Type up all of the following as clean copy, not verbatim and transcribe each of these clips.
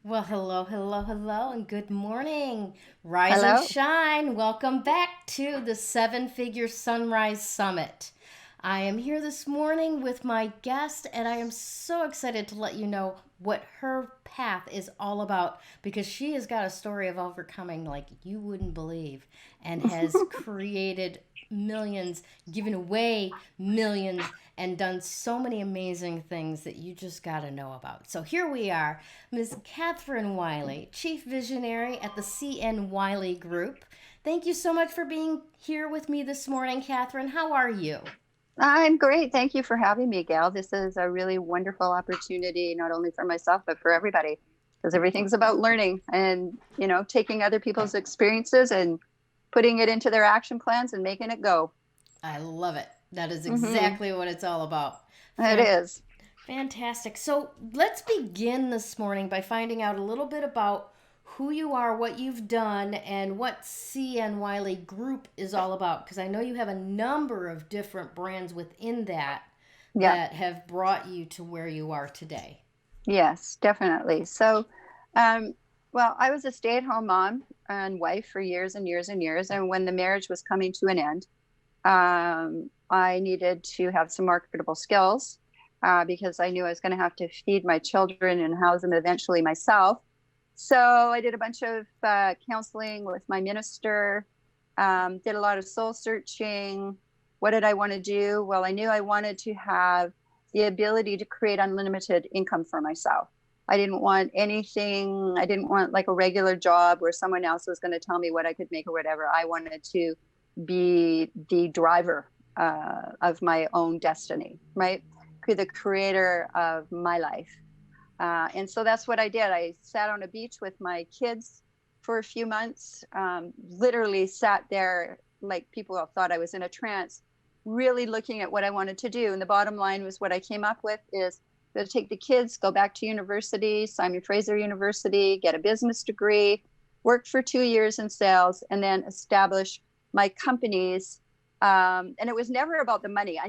Well, hello, hello, hello, and good morning. Rise and Hello. shine. Welcome back to the Seven Figure Sunrise Summit. I am here this morning with my guest, and I am so excited to let you know what her path is all about because she has got a story of overcoming like you wouldn't believe and has created millions, given away millions, and done so many amazing things that you just got to know about. So here we are, Ms. Catherine Wylie, Chief Visionary at the CN Wylie Group. Thank you so much for being here with me this morning, Catherine. How are you? I'm great. Thank you for having me, Gail. This is a really wonderful opportunity, not only for myself, but for everybody, because everything's about learning and, taking other people's experiences and putting it into their action plans and making it go. I love it. That is Hmm. exactly what it's all about. It is. Fantastic. So let's begin this morning by finding out a little bit about who you are, what you've done, and what CN Wiley Group is all about. Because I know you have a number of different brands within that Yeah. that have brought you to where you are today. Yes, definitely. Um, well, I was a stay-at-home mom and wife for years and years and years. And when the marriage was coming to an end, I needed to have some marketable skills because I knew I was going to have to feed my children and house them eventually myself. So I did a bunch of counseling with my minister, did a lot of soul searching. What did I want to do? Well, I knew I wanted to have the ability to create unlimited income for myself. I didn't want anything, I didn't want like a regular job where someone else was going to tell me what I could make or whatever. I wanted to be the driver of my own destiny, right? Be the creator of my life. And so that's what I did. I sat on a beach with my kids for a few months, literally sat there like people thought I was in a trance, really looking at what I wanted to do. And the bottom line was what I came up with is to take the kids, go back to university, Simon Fraser University, get a business degree, work for 2 years in sales, and then establish my companies. And it was never about the money.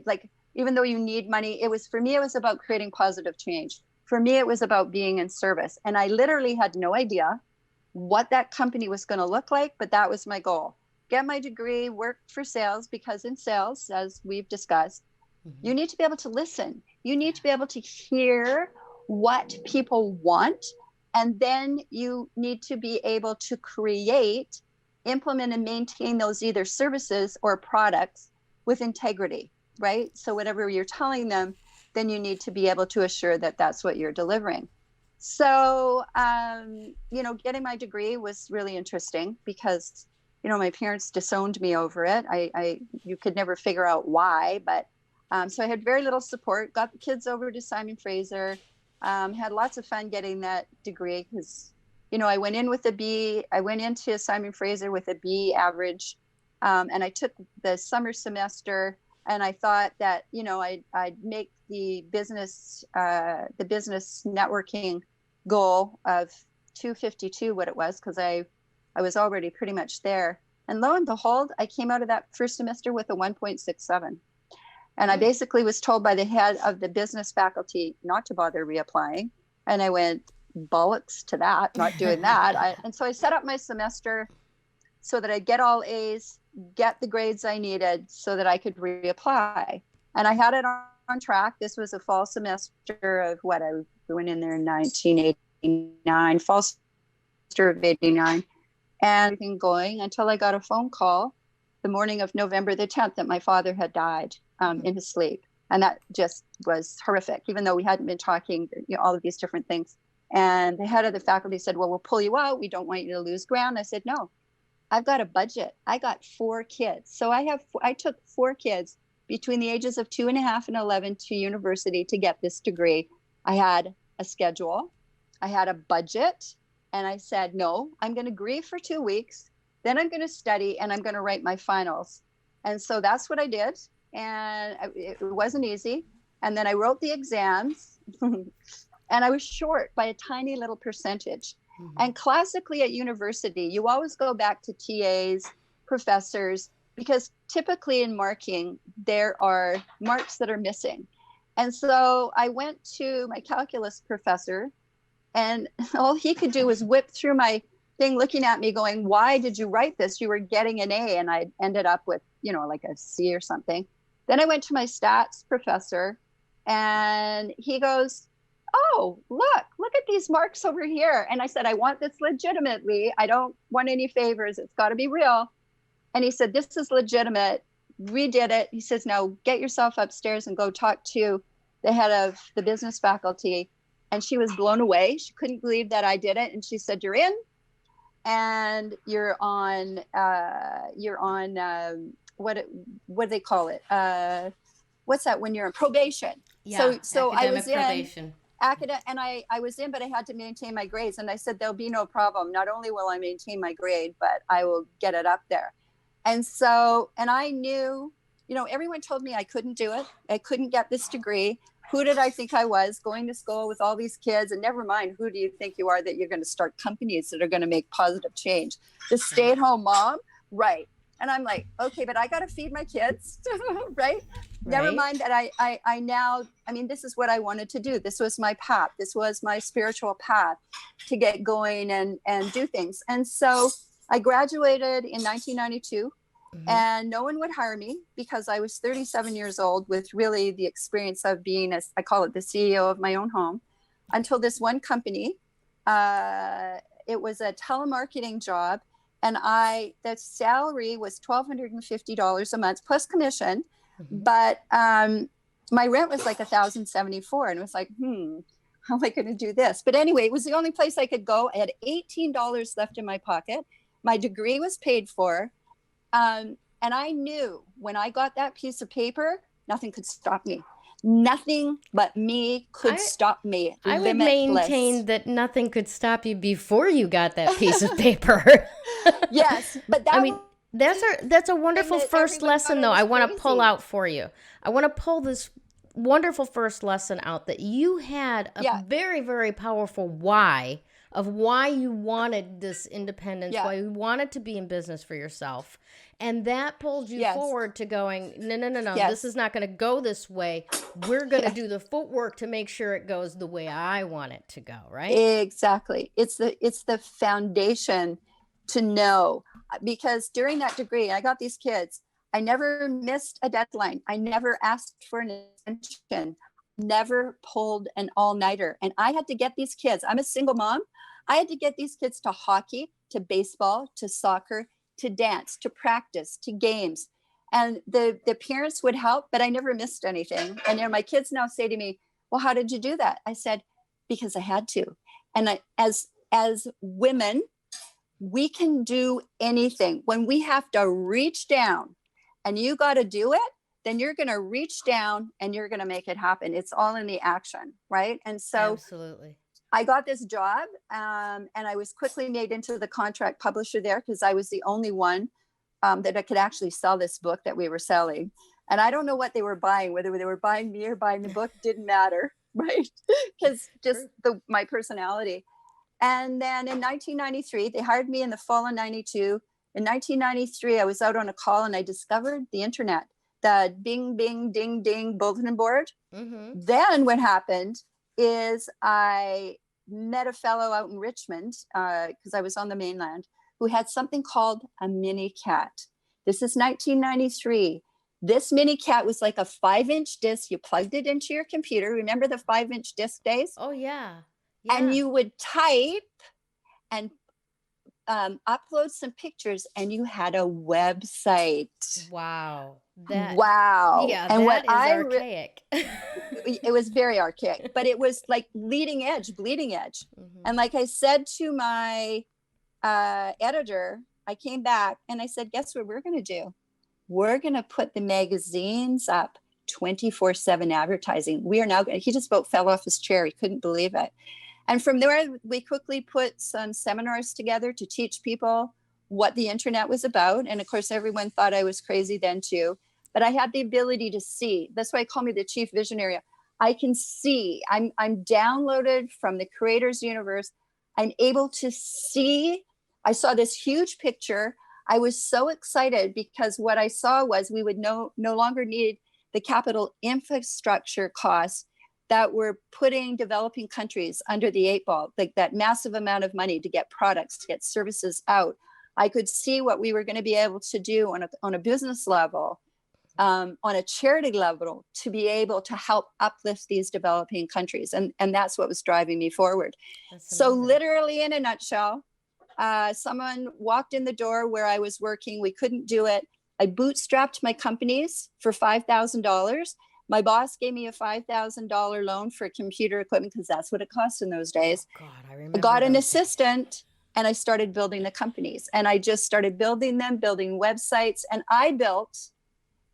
Like, even though you need money, it was for me, it was about creating positive change. For me, it was about being in service. And I literally had no idea what that company was going to look like, but that was my goal. Get my degree, work for sales, because in sales, as we've discussed, Mm-hmm. you need to be able to listen. You need Yeah. to be able to hear what people want. And then you need to be able to create, implement, and maintain those either services or products with integrity, right? So, whatever you're telling them, then you need to be able to assure that that's what you're delivering. So, getting my degree was really interesting because, my parents disowned me over it. You could never figure out why, but so I had very little support, got the kids over to Simon Fraser, had lots of fun getting that degree because, I went in with a B. I went into Simon Fraser with a B average. And I took the summer semester and I thought that, I'd make the business networking goal of 252, what it was, because I was already pretty much there. And lo and behold, I came out of that first semester with a 1.67. And I Mm. basically was told by the head of the business faculty not to bother reapplying. And I went, bollocks to that, not doing that. And so I set up my semester so that I get all A's, get the grades I needed so that I could reapply. And I had it on track. This was a fall semester of what I went in there in 1989, fall semester of 89, and everything going until I got a phone call the morning of November the 10th that my father had died in his sleep. And that just was horrific, even though we hadn't been talking, all of these different things. And the head of the faculty said, well, we'll pull you out. We don't want you to lose ground. I said, no, I've got a budget. I got 4 kids. So I took 4 kids between the ages of 2.5 and 11 to university to get this degree. I had a schedule, I had a budget, and I said, no, I'm going to grieve for 2 weeks. Then I'm going to study and I'm going to write my finals. And so that's what I did. And it wasn't easy. And then I wrote the exams and I was short by a tiny little percentage. Mm-hmm. And classically at university, you always go back to TAs, professors, because typically in marking, there are marks that are missing. And so I went to my calculus professor And all he could do was whip through my thing, looking at me going, why did you write this? You were getting an A. And I ended up with, like a C or something. Then I went to my stats professor and he goes, oh, look at these marks over here. And I said, I want this legitimately. I don't want any favors. It's got to be real. And he said, this is legitimate. Redid it. He says, now get yourself upstairs and go talk to the head of the business faculty. And she was blown away. She couldn't believe that I did it. And she said, you're in and you're on what do they call it? What's that when you're in probation? Yeah, so I was probation. in and I was in, but I had to maintain my grades. And I said, there'll be no problem. Not only will I maintain my grade, but I will get it up there. And so, and I knew, everyone told me I couldn't do it. I couldn't get this degree. Who did I think I was, going to school with all these kids? And never mind, who do you think you are that you're going to start companies that are going to make positive change? The stay-at-home mom, right? And I'm like, okay, but I got to feed my kids, right? Never mind that I now, this is what I wanted to do. This was my path. This was my spiritual path to get going and do things. And so I graduated in 1992. And no one would hire me because I was 37 years old with really the experience of being, as I call it, the CEO of my own home, until this one company. It was a telemarketing job. And the salary was $1,250 a month plus commission. But my rent was like $1,074. And it was like, how am I going to do this? But anyway, it was the only place I could go. I had $18 left in my pocket. My degree was paid for. And I knew when I got that piece of paper, nothing could stop me. Nothing but me could stop me. I would maintain that nothing could stop you before you got that piece of paper. Yes, but that's a wonderful first lesson, though. I want to pull out for you. I want to pull this wonderful first lesson out that you had a very, very powerful why of why you wanted this independence, why you wanted to be in business for yourself. And that pulled you forward to going, no, this is not going to go this way. We're going to do the footwork to make sure it goes the way I want it to go, right? Exactly. It's the foundation to know, because during that degree, I got these kids. I never missed a deadline. I never asked for an extension, never pulled an all-nighter. And I had to get these kids. I'm a single mom. I had to get these kids to hockey, to baseball, to soccer, to dance, to practice, to games. And the parents would help, but I never missed anything. And my kids now say to me, well, how did you do that? I said, because I had to. And as women, we can do anything. When we have to reach down and you got to do it, then you're going to reach down and you're going to make it happen. It's all in the action, right? And so absolutely. I got this job and I was quickly made into the contract publisher there because I was the only one that I could actually sell this book that we were selling. And I don't know what they were buying, whether they were buying me or buying the book, didn't matter, right? Because just my personality. And then in 1993, they hired me in the fall of 92. In 1993, I was out on a call and I discovered the internet, the bing, bing, ding, ding bulletin board. Then what happened is I met a fellow out in Richmond because I was on the mainland who had something called a mini cat. This is 1993. This mini cat was like a 5-inch disc. You plugged it into your computer. Remember the 5-inch disc days? Oh, yeah. And you would type and upload some pictures and you had a website. Wow. Wow. Yeah, and that is archaic. It was very archaic, but it was like bleeding edge. And like I said to my editor, I came back and I said, guess what we're going to do? We're going to put the magazines up 24/7 advertising. We are now going to, he just about fell off his chair. He couldn't believe it. And from there, we quickly put some seminars together to teach people what the internet was about. And of course, everyone thought I was crazy then too. But I had the ability to see. That's why I call me the chief visionary. I can see. I'm downloaded from the creator's universe. I'm able to see. I saw this huge picture. I was so excited because what I saw was we would no longer need the capital infrastructure costs that were putting developing countries under the eight ball, like that massive amount of money to get products, to get services out. I could see what we were going to be able to do on a business level, on a charity level, to be able to help uplift these developing countries. And that's what was driving me forward. So literally, in a nutshell, someone walked in the door where I was working. We couldn't do it. I bootstrapped my companies for $5,000. My boss gave me a $5,000 loan for computer equipment because that's what it cost in those days. Oh, God, I remember. I got an assistant and I started building the companies. And I just started building them, building websites. And I built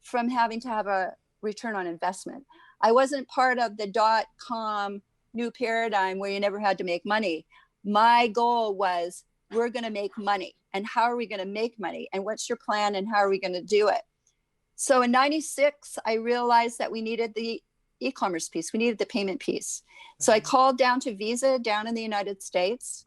from having to have a return on investment. I wasn't part of the .com new paradigm where you never had to make money. My goal was, we're going to make money. And how are we going to make money? And what's your plan? And how are we going to do it? So in 96, I realized that we needed the e-commerce piece. We needed the payment piece. So I called down to Visa down in the United States.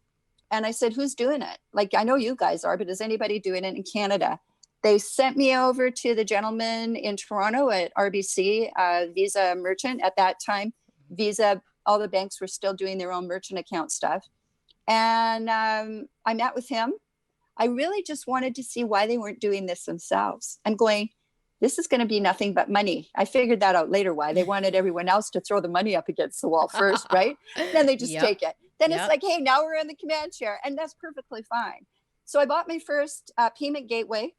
And I said, who's doing it? Like, I know you guys are, but is anybody doing it in Canada? They sent me over to the gentleman in Toronto at RBC, Visa merchant. At that time, Visa, all the banks were still doing their own merchant account stuff. And I met with him. I really just wanted to see why they weren't doing this themselves. I'm going, this is going to be nothing but money. I figured that out later, why they wanted everyone else to throw the money up against the wall first, right? Then they just take it. Then it's like, hey, now we're in the command chair, and that's perfectly fine. So I bought my first payment gateway,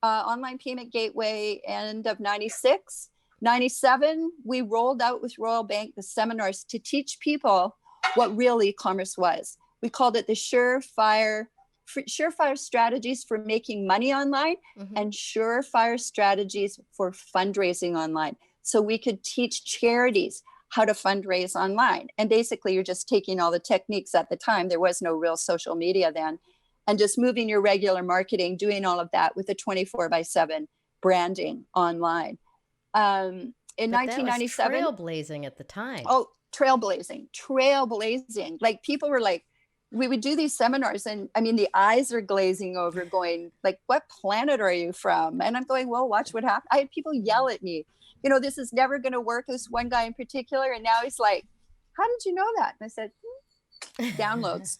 online payment gateway, end of 96. 97, we rolled out with Royal Bank the seminars to teach people what real e-commerce was. We called it the surefire strategies for making money online, and surefire strategies for fundraising online. So we could teach charities how to fundraise online. And basically, you're just taking all the techniques at the time. There was no real social media then. And just moving your regular marketing, doing all of that with a 24/7 branding online. In 1997. That was trailblazing at the time. Oh, trailblazing. Like, people were like, we would do these seminars, and I mean, the eyes are glazing over, going like, what planet are you from? And I'm going, well, watch what happens. I had people yell at me, this is never going to work. This one guy in particular. And now he's like, how did you know that? And I said, downloads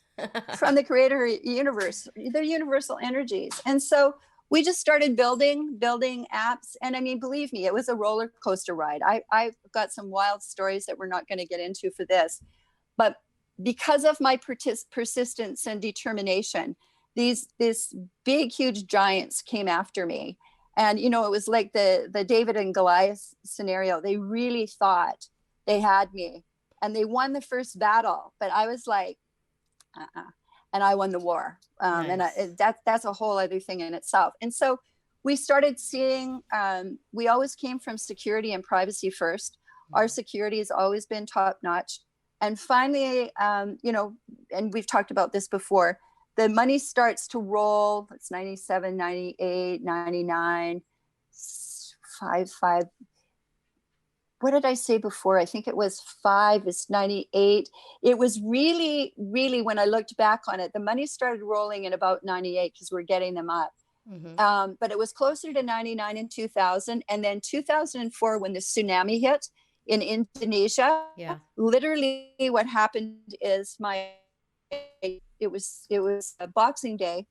from the creator universe, the universal energies. And so we just started building apps. And I mean, believe me, it was a roller coaster ride. I've got some wild stories that we're not going to get into for this, but because of my persistence and determination, these big, huge giants came after me. And, it was like the David and Goliath scenario. They really thought they had me, and they won the first battle. But I was like, and I won the war. Nice. And that's a whole other thing in itself. And so we started seeing, we always came from security and privacy first. Our security has always been top notch. And finally, and we've talked about this before, the money starts to roll. It's 97, 98, 99, 5. What did I say before? I think it was 5, it's 98. It was really, really, when I looked back on it, the money started rolling in about 98 because we're getting them up. But it was closer to 99 and 2000. And then 2004, when the tsunami hit in Indonesia, literally what happened is it was a Boxing Day,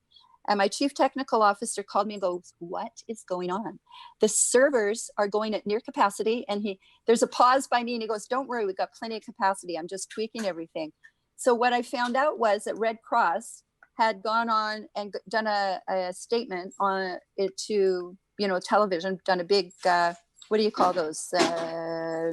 and my chief technical officer called me and goes, what is going on? The servers are going at near capacity. And there's a pause by me, and he goes, don't worry, we've got plenty of capacity. I'm just tweaking everything. So what I found out was that Red Cross had gone on and done a statement on it to, television, done a big, what do you call those?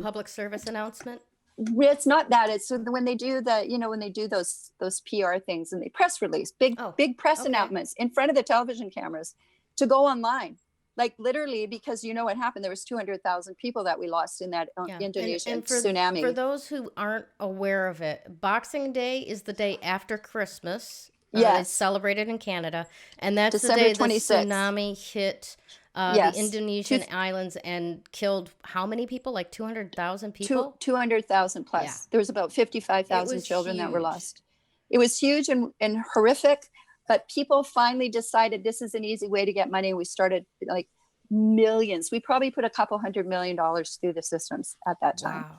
Public service announcement? It's not that. It's when they do when they do those PR things, and they press release, big press announcements in front of the television cameras to go online. Like, literally, because what happened? There was 200,000 people that we lost in that Indonesian tsunami. For those who aren't aware of it, Boxing Day is the day after Christmas. Yes. It's celebrated in Canada. And that's December the day 26th. The tsunami hit the Indonesian islands and killed how many people? Like 200,000 people? 200,000 plus. Yeah. There was about 55,000 children that were lost. It was huge and horrific, but people finally decided this is an easy way to get money. We started like millions. We probably put a couple $100 million through the systems at that time. Wow.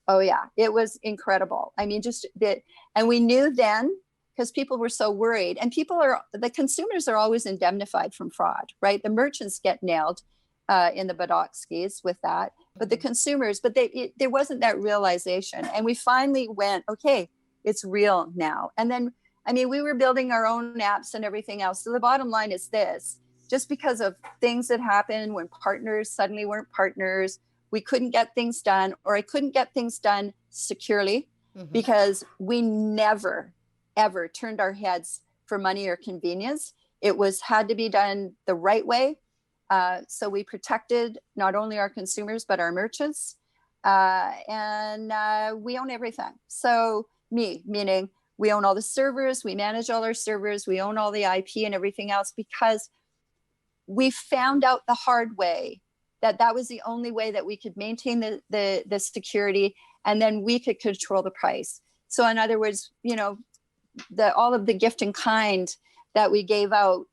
Oh yeah, it was incredible. I mean, just that, and we knew then because people were so worried, and the consumers are always indemnified from fraud, right? The merchants get nailed in the Badowskis with that, but the consumers, there wasn't that realization, and we finally went, okay, it's real now. And then, I mean, we were building our own apps and everything else. So the bottom line is this: just because of things that happened when partners suddenly weren't partners, we couldn't get things done, or I couldn't get things done securely, because we never, ever turned our heads for money or convenience. It had to be done the right way. So we protected not only our consumers, but our merchants. And we own everything. So meaning we own all the servers, we manage all our servers, we own all the IP and everything else, because we found out the hard way that was the only way that we could maintain the security, and then we could control the price. So in other words, all of the gift in kind that we gave out,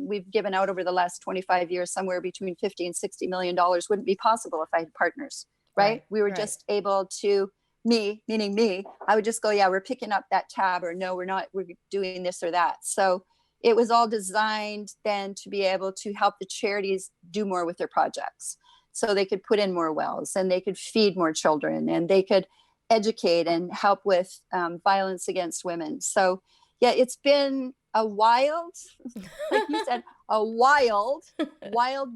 we've given out over the last 25 years, somewhere between $50 and $60 million, wouldn't be possible if I had partners, right? We were just able to, meaning me, I would just go, yeah, we're picking up that tab, or no, we're not, we're doing this or that. So it was all designed then to be able to help the charities do more with their projects. So they could put in more wells, and they could feed more children, and they could educate and help with violence against women. So yeah, it's been a wild, like you said, a wild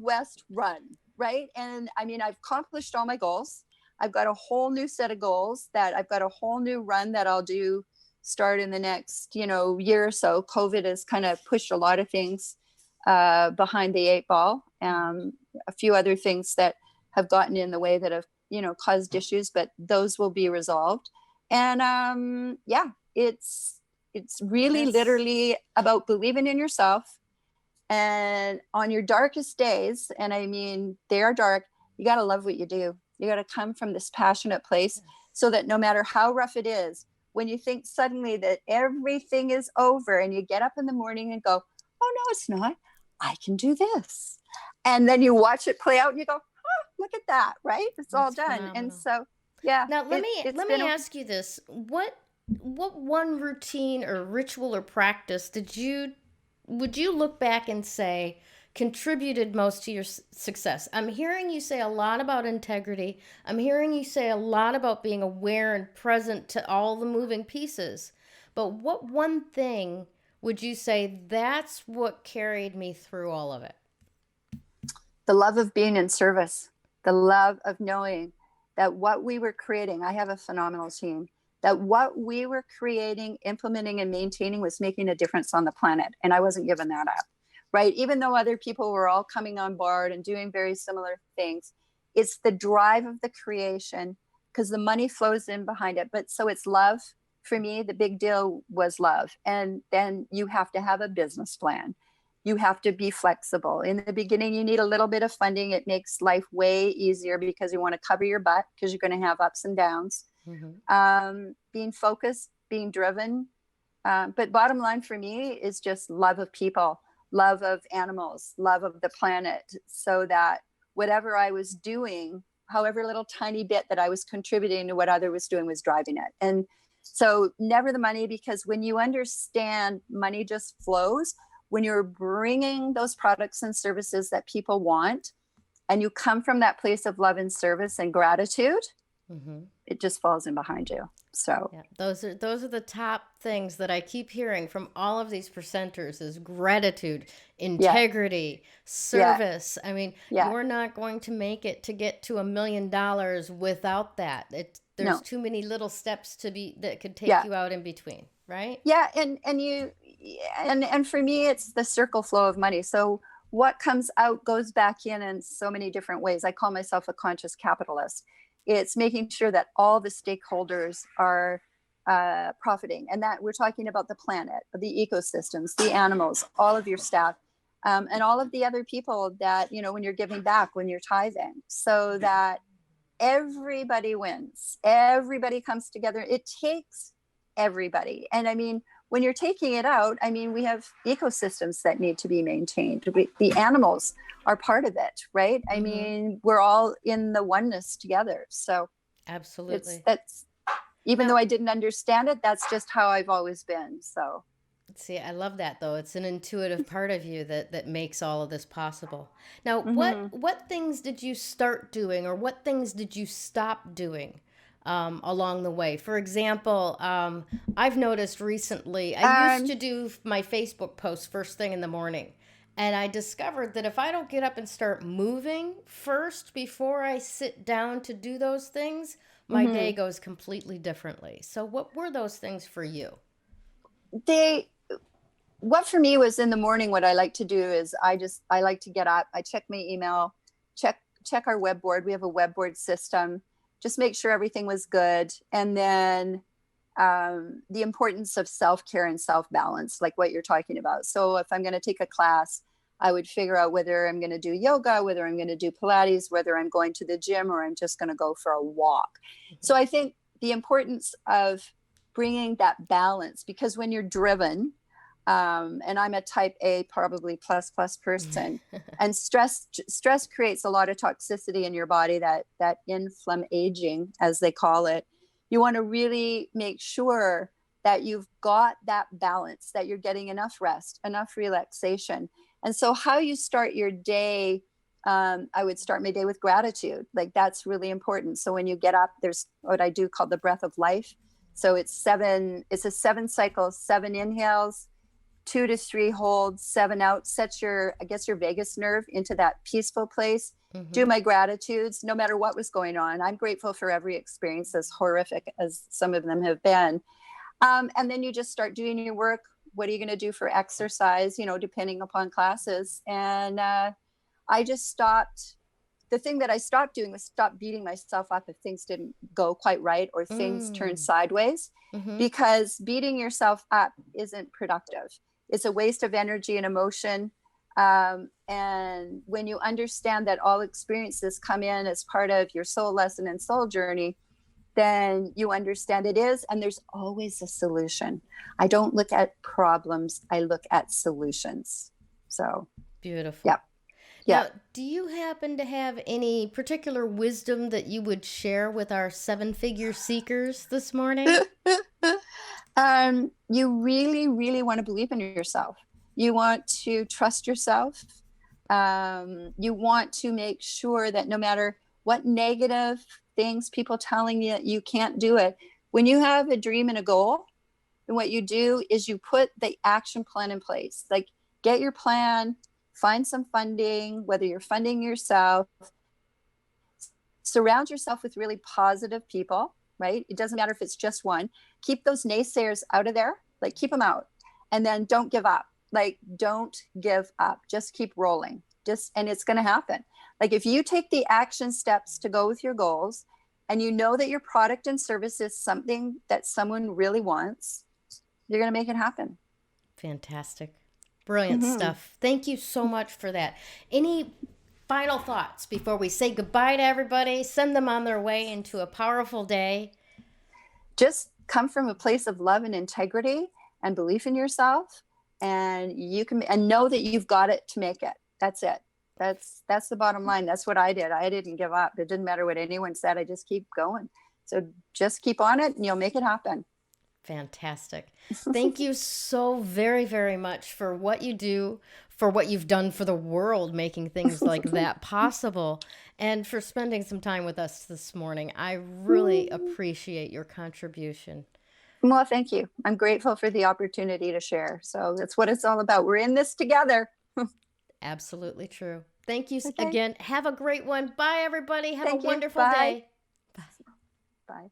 West run, right? And I mean, I've accomplished all my goals. I've got a whole new set of goals that I've got a whole new run that I'll do start in the next, year or so. COVID has kind of pushed a lot of things behind the 8 ball. A few other things that have gotten in the way that have, caused issues, but those will be resolved. And it's really literally about believing in yourself. And on your darkest days, and I mean, they are dark, you got to love what you do. You got to come from this passionate place, so that no matter how rough it is, when you think suddenly that everything is over, and you get up in the morning and go, oh, no, it's not. I can do this. And then you watch it play out and you go, oh, look at that, right? It's all done. Phenomenal. And so, yeah. Now, let me ask you this. What one routine or ritual or practice would you look back and say contributed most to your success? I'm hearing you say a lot about integrity. I'm hearing you say a lot about being aware and present to all the moving pieces. But what one thing would you say that's what carried me through all of it? The love of being in service, the love of knowing that what we were creating, I have a phenomenal team, that what we were creating, implementing, and maintaining was making a difference on the planet. And I wasn't giving that up. Right? Even though other people were all coming on board and doing very similar things, it's the drive of the creation, because the money flows in behind it. But so it's love. For me, the big deal was love. And then you have to have a business plan. You have to be flexible. In the beginning, you need a little bit of funding. It makes life way easier because you want to cover your butt, because you're going to have ups and downs. Being focused, being driven. But bottom line for me is just love of people, love of animals, love of the planet, so that whatever I was doing, however little tiny bit that I was contributing to what other was doing, was driving it. And so never the money, because when you understand money just flows, when you're bringing those products and services that people want, and you come from that place of love and service and gratitude, it just falls in behind you. So yeah, those are the top things that I keep hearing from all of these presenters is gratitude, integrity, service. I mean, you're not going to make it to get to $1 million without that. There's too many little steps that could take you out in between, right? Yeah, and for me, it's the circle flow of money. So what comes out goes back in so many different ways. I call myself a conscious capitalist. It's making sure that all the stakeholders are profiting, and that we're talking about the planet, the ecosystems, the animals, all of your staff, and all of the other people that, when you're giving back, when you're tithing, so that everybody wins, everybody comes together. It takes everybody. And I mean, when you're taking it out, I mean, we have ecosystems that need to be maintained. The animals are part of it, right? I mean, we're all in the oneness together. So Absolutely. That's even though Now, I didn't understand it, that's just how I've always been. So, see, I love that though. It's an intuitive part of you that makes all of this possible. Now, hmm what things did you start doing, or what things did you stop doing along the way? For example, I've noticed recently. I used um, to do my Facebook posts first thing in the morning, and I discovered that if I don't get up and start moving first before I sit down to do those things, my day hmm goes completely differently. So, what were those things for you? they what for me was in the morning. What I like to do is I like to get up, I check my email, check our web board. We have a web board system. Just make sure everything was good, and then the importance of self care and self balance, like what you're talking about. So if I'm going to take a class, I would figure out whether I'm going to do yoga, whether I'm going to do Pilates, whether I'm going to the gym, or I'm just going to go for a walk. So I think the importance of bringing that balance, because when you're driven, and I'm a type A, probably plus person, and stress creates a lot of toxicity in your body, that inflammation aging, as they call it. You want to really make sure that you've got that balance, that you're getting enough rest, enough relaxation. And so, how you start your day, I would start my day with gratitude. Like, that's really important. So, when you get up, there's what I do called the breath of life. So, it's a 7 cycle, 7 inhales, 2 to 3 holds, 7 out. Set your, I guess, your vagus nerve into that peaceful place. Do Mm-hmm. my gratitudes no matter what was going on. I'm grateful for every experience, as horrific as some of them have been. And then you just start doing your work. What are you going to do for exercise, depending upon classes? And I just stopped. The thing that I stopped doing was stop beating myself up if things didn't go quite right or things turned Mm. sideways, Mm-hmm. because beating yourself up isn't productive. It's a waste of energy and emotion. And when you understand that all experiences come in as part of your soul lesson and soul journey, then you understand it is, and there's always a solution. I don't look at problems, I look at solutions. So, Beautiful. yeah, yeah. Now, do you happen to have any particular wisdom that you would share with our seven figure seekers this morning? You really, really want to believe in yourself. You want to trust yourself. You want to make sure that no matter what negative things people telling you that you can't do it, when you have a dream and a goal, then what you do is you put the action plan in place. Like, get your plan, find some funding, whether you're funding yourself, surround yourself with really positive people, right? It doesn't matter if it's just one. Keep those naysayers out of there, like, keep them out. And then don't give up. Like, don't give up. Just keep rolling. And it's going to happen. Like, if you take the action steps to go with your goals, and you know that your product and service is something that someone really wants, you're going to make it happen. Fantastic. Brilliant Mm-hmm. stuff. Thank you so much for that. Any final thoughts before we say goodbye to everybody? Send them on their way into a powerful day. Just come from a place of love and integrity and belief in yourself, and you can, and know that you've got it to make it. That's it. That's the bottom line. That's what I did. I didn't give up. It didn't matter what anyone said. I just keep going. So just keep on it and you'll make it happen. Fantastic. Thank you so very, very much for what you do, for what you've done for the world, making things like that possible, and for spending some time with us this morning. I really appreciate your contribution. Well, thank you. I'm grateful for the opportunity to share. So that's what it's all about. We're in this together. Absolutely true. Thank you Okay. again. Have a great one. Bye, everybody. Have a Thank you. wonderful Bye. day. Bye.